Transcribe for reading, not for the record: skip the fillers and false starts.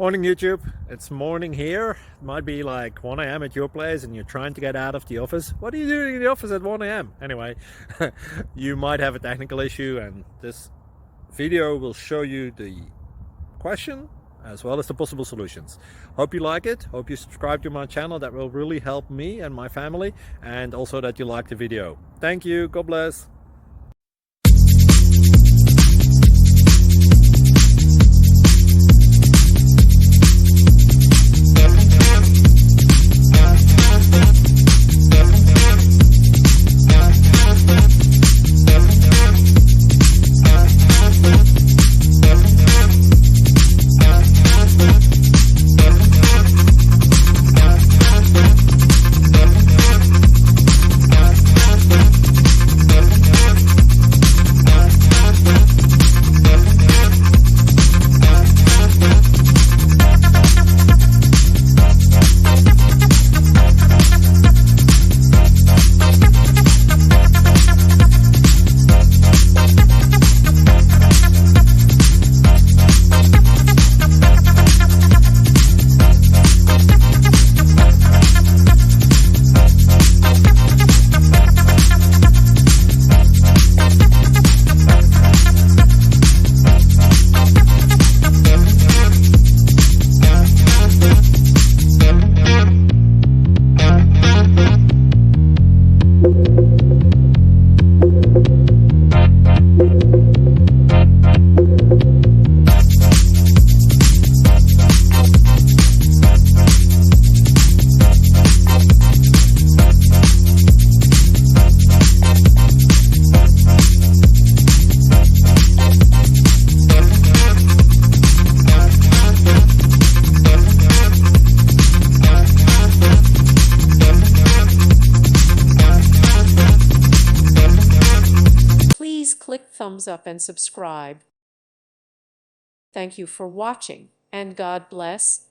Morning YouTube, it's morning here. It might be like 1 a.m. at your place and you're trying to get out of the office. What are you doing in the office at 1 a.m.? Anyway, you might have a technical issue and this video will show you the question as well as the possible solutions. Hope you like it, hope you subscribe to my channel. That will really help me and my family, and also that you like the video. Thank you, God bless. Please click thumbs up and subscribe. Thank you for watching, and God bless.